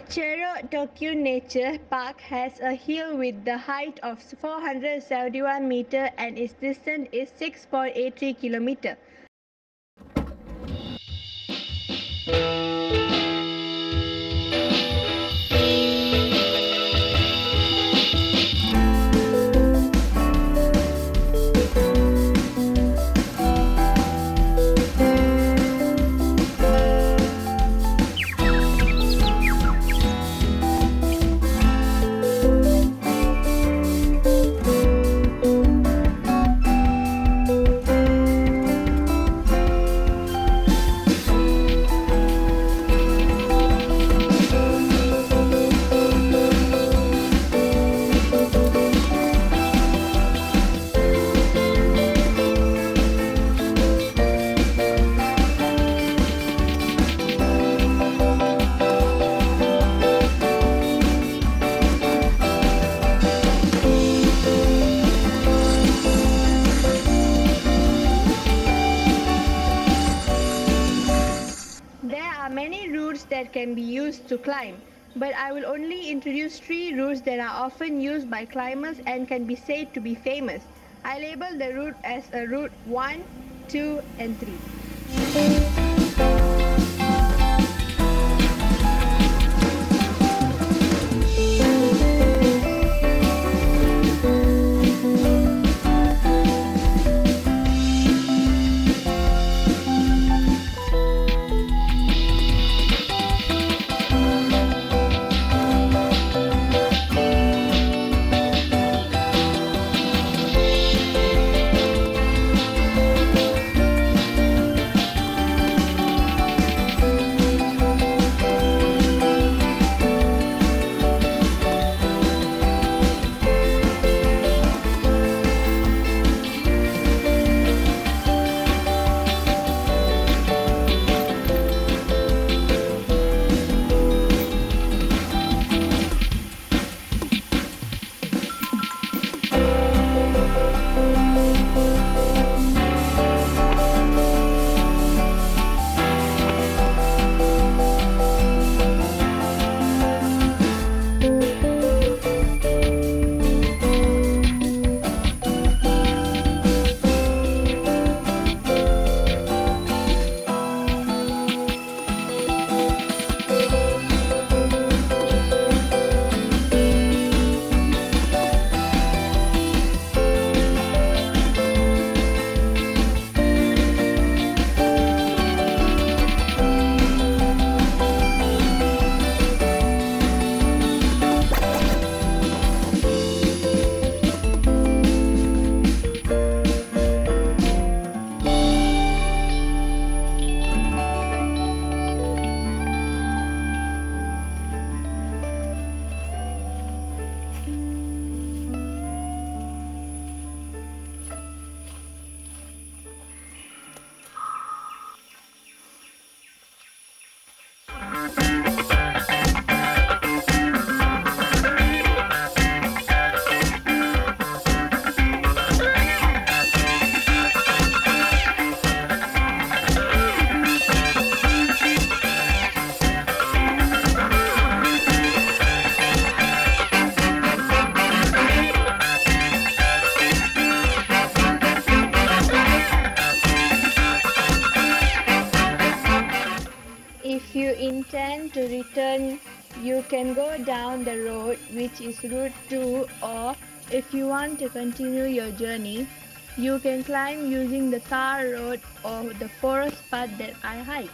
Cherok Tokun Nature Park has a hill with the height of 471 meter and its distance is 6.83 kilometer. There are many routes that can be used to climb, but I will only introduce 3 routes that are often used by climbers and can be said to be famous. I label the route as a route 1, 2 and 3. If you intend to return, you can go down the road, which is route 2, or if you want to continue your journey, you can climb using the tar road or the forest path that I hiked.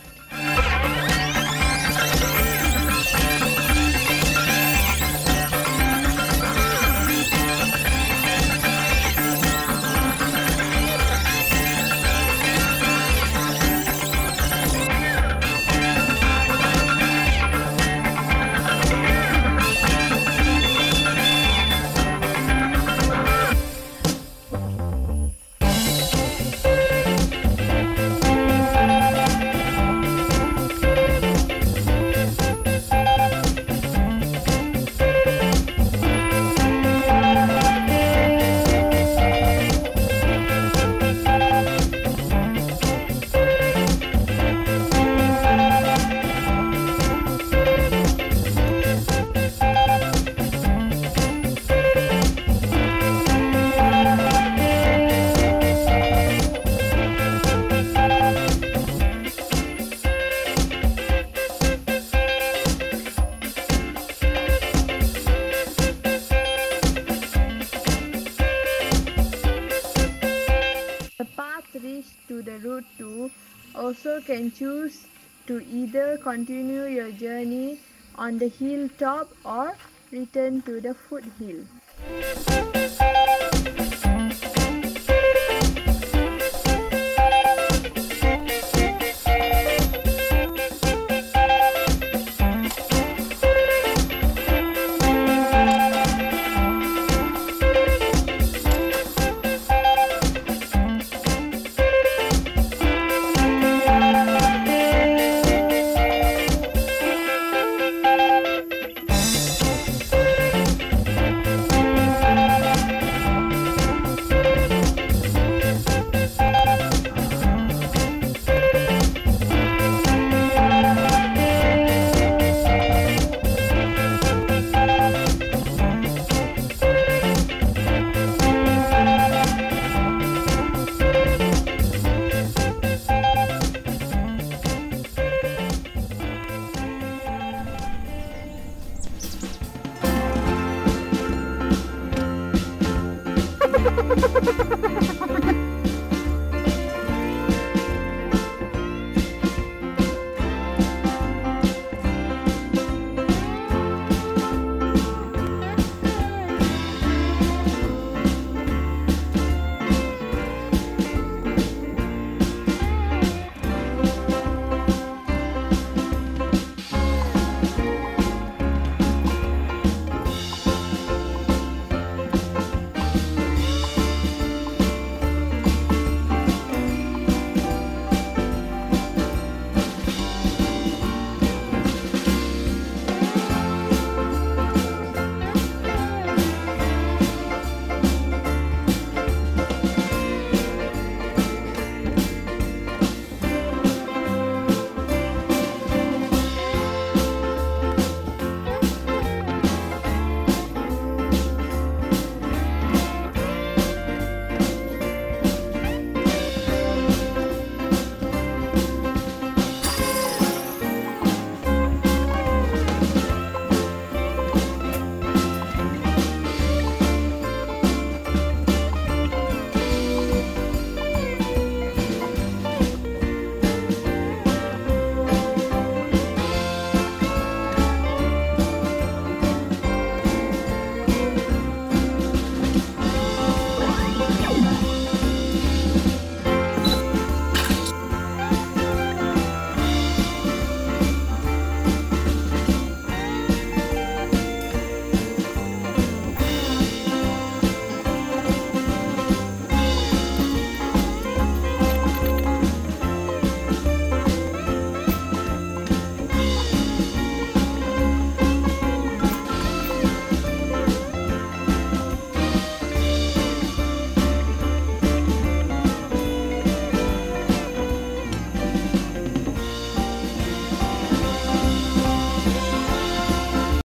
also can choose to either continue your journey on the hilltop or return to the foothill.